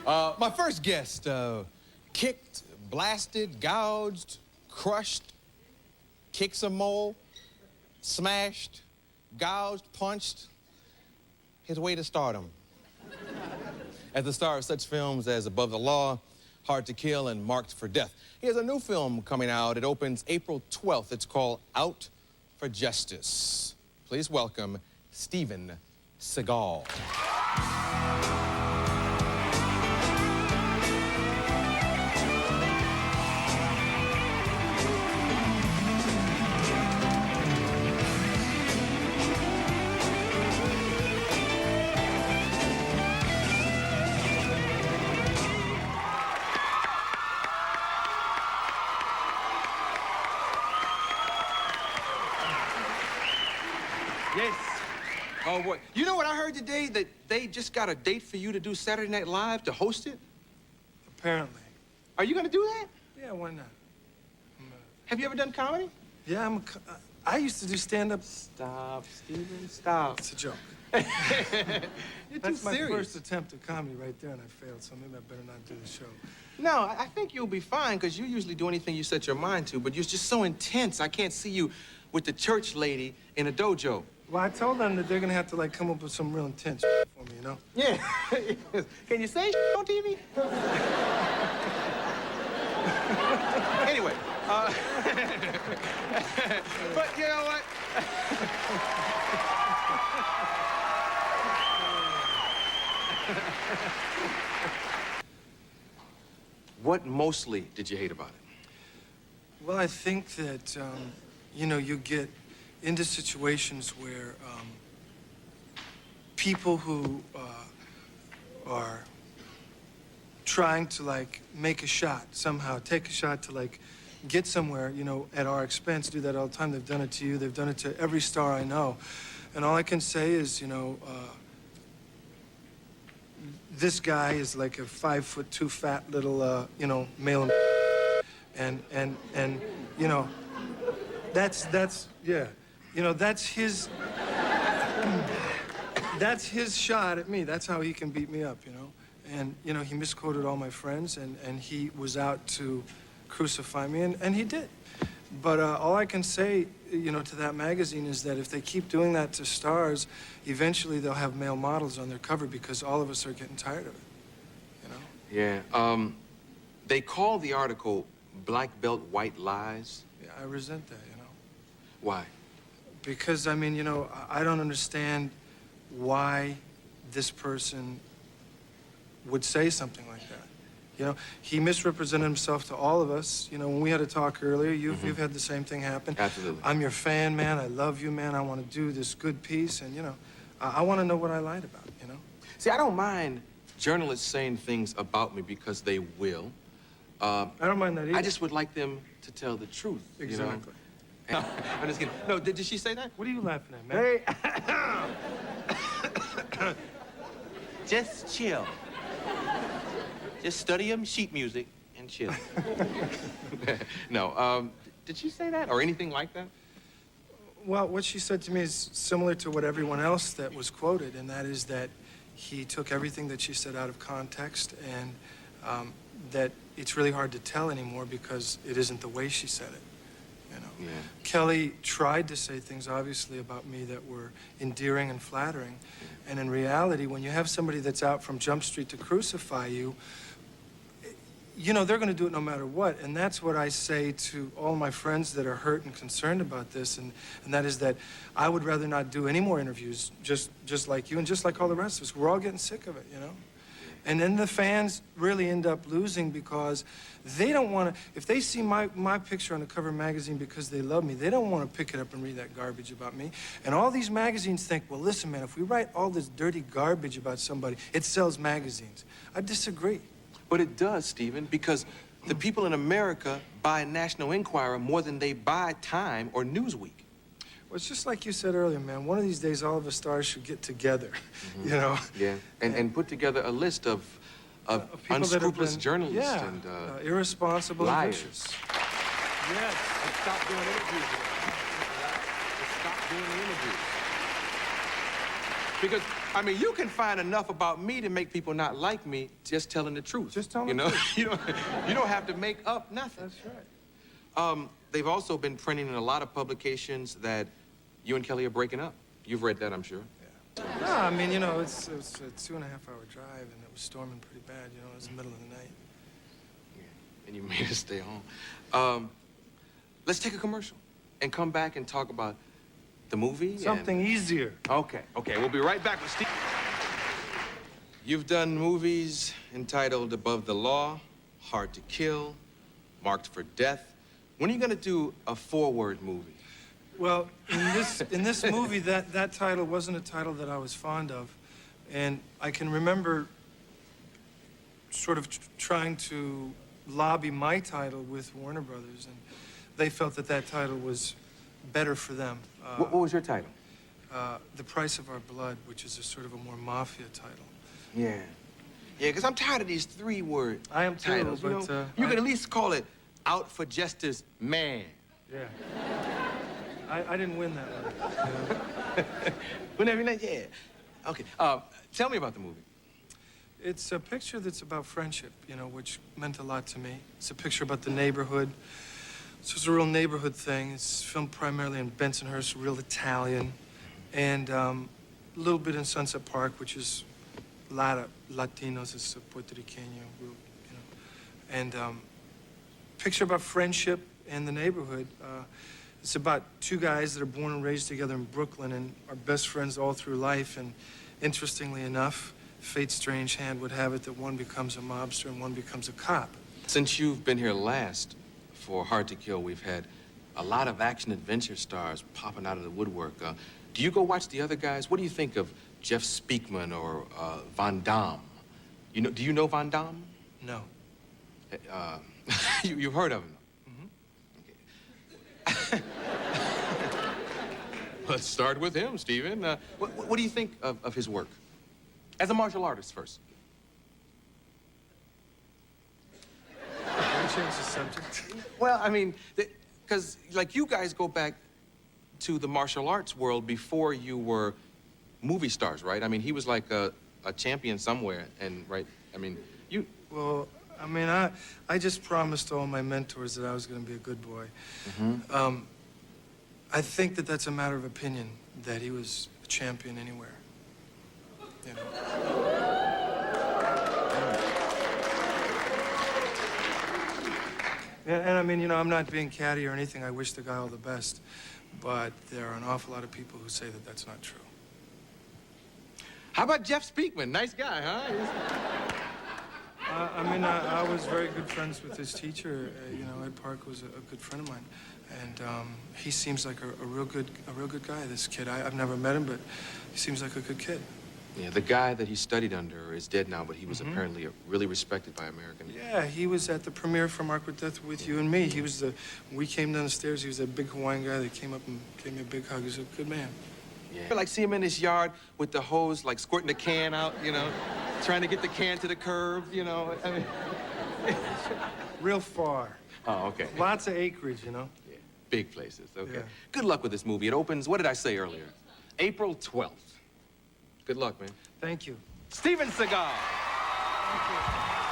My first guest, kicked, blasted, gouged, crushed, kicks a mole, smashed, gouged, punched, his way to stardom. As the star of such films as Above the Law, Hard to Kill, and Marked for Death. He has a new film coming out. It opens April 12th. It's called Out for Justice. Please welcome Steven Seagal. Yes. Oh, boy. You know what I heard today? That they just got a date for you to do Saturday Night Live, to host it? Apparently. Are you gonna do that? Yeah, why not? Have you ever done comedy? Yeah, I used to do stand-up. Stop, Steven, stop. It's a joke. You're That's too my serious. first attempt at comedy right there, and I failed, so maybe I better not do the show. No, I think you'll be fine, because you usually do anything you set your mind to, but you're just so intense. I can't see you with the church lady in a dojo. Well, I told them that they're gonna have to, like, come up with some real intense for me, you know? Yeah. Can you say on TV? Anyway, but you know what? What mostly did you hate about it? Well, I think that, you know, you get into situations where people who are trying to, like, make a shot somehow, take a shot to, like, get somewhere, you know, at our expense, do that all the time. They've done it to you. They've done it to every star I know. And all I can say is, you know, this guy is like a 5'2" fat little, you know, male. And you know, that's, yeah. You know, that's his shot at me. That's how he can beat me up, you know? And, you know, he misquoted all my friends, and he was out to crucify me, and he did. But all I can say, you know, to that magazine is that if they keep doing that to stars, eventually they'll have male models on their cover because all of us are getting tired of it, you know? Yeah, they call the article Black Belt White Lies. Yeah, I resent that, you know? Why? Because, I mean, you know, I don't understand why this person would say something like that. You know, he misrepresented himself to all of us. You know, when we had a talk earlier, you've had the same thing happen. Absolutely. I'm your fan, man. I love you, man. I want to do this good piece. And, you know, I want to know what I lied about, you know? See, I don't mind journalists saying things about me because they will. I don't mind that either. I just would like them to tell the truth, Exactly. You know? I'm just kidding. No, did she say that? What are you laughing at, man? Hey. Just chill. Just study them sheet music and chill. No, did she say that or anything like that? Well, what she said to me is similar to what everyone else that was quoted, and that is that he took everything that she said out of context, and that it's really hard to tell anymore because it isn't the way she said it, you know? Yeah. Kelly tried to say things, obviously, about me that were endearing and flattering, and in reality, when you have somebody that's out from Jump Street to crucify you, you know, they're going to do it no matter what. And that's what I say to all my friends that are hurt and concerned about this. And that is that I would rather not do any more interviews, just like you and just like all the rest of us. We're all getting sick of it, you know? And then the fans really end up losing because they don't want to, if they see my picture on the cover of a magazine because they love me, they don't want to pick it up and read that garbage about me. And all these magazines think, well, listen, man, if we write all this dirty garbage about somebody, it sells magazines. I disagree. But it does, Steven, because the people in America buy National Enquirer more than they buy Time or Newsweek. Well, it's just like you said earlier, man. One of these days, all of us stars should get together, you know? Yeah, and put together a list of people unscrupulous that have been, journalists yeah, and irresponsible liars. vicious. Yes, and stop doing interviews with them. Stop doing the interviews. Because I mean, you can find enough about me to make people not like me just telling the truth. Just telling you the know? truth. You don't have to make up nothing. That's right. They've also been printing in a lot of publications that you and Kelly are breaking up. You've read that, I'm sure. No, I mean, you know, it's a 2.5-hour drive, and it was storming pretty bad. You know, it was the middle of the night. Yeah. And you made us stay home. Let's take a commercial and come back and talk about the movie. Something easier. Okay. We'll be right back with Steve. You've done movies entitled Above the Law, Hard to Kill, Marked for Death. When are you gonna do a 4-word movie? Well, in this movie, that title wasn't a title that I was fond of, and I can remember sort of trying to lobby my title with Warner Brothers, and they felt that title was better for them. What was your title? The Price of Our Blood, which is a sort of a more mafia title. Yeah, because I'm tired of these 3-word I am too, titles. but, you know? You could at least call it Out for Justice Man. Yeah. I didn't win that one. You know? Whenever, yeah. Okay, tell me about the movie. It's a picture that's about friendship, you know, which meant a lot to me. It's a picture about the neighborhood. So it's a real neighborhood thing. It's filmed primarily in Bensonhurst, real Italian, and a little bit in Sunset Park, which is a lot of Latinos, it's Puerto Riqueño, you know. And picture about friendship and the neighborhood. It's about 2 guys that are born and raised together in Brooklyn and are best friends all through life. And interestingly enough, fate's strange hand would have it that one becomes a mobster and one becomes a cop. Since you've been here last for Hard to Kill, we've had a lot of action-adventure stars popping out of the woodwork. Do you go watch the other guys? What do you think of Jeff Speakman or Van Damme? Do you know Van Damme? No. You've heard of him? Let's start with him, Stephen. What do you think of his work? As a martial artist first. Can we change the subject? Well, I mean, because, like, you guys go back to the martial arts world before you were movie stars, right? I mean, he was like a champion somewhere, and, right? I mean, you... Well, I mean, I just promised all my mentors that I was going to be a good boy. I think that's a matter of opinion, that he was a champion anywhere. You know. And I mean, you know, I'm not being catty or anything. I wish the guy all the best. But there are an awful lot of people who say that that's not true. How about Jeff Speakman? Nice guy, huh? I mean, I was very good friends with his teacher. You know, Ed Park was a good friend of mine. And he seems like a real good guy, this kid. I've never met him, but he seems like a good kid. Yeah, the guy that he studied under is dead now, but he was apparently really respected by Americans. Yeah, he was at the premiere for Marked with Death with you and me. He was when we came down the stairs, he was that big Hawaiian guy that came up and gave me a big hug. He was a good man. Yeah. I like see him in his yard with the hose, like squirting the can out, you know, trying to get the can to the curb, you know. I mean, real far. Oh, okay. Lots of acreage, you know. Yeah, big places. Okay. Yeah. Good luck with this movie. It opens. What did I say earlier? April 12th. Good luck, man. Thank you. Steven Seagal. Thank you.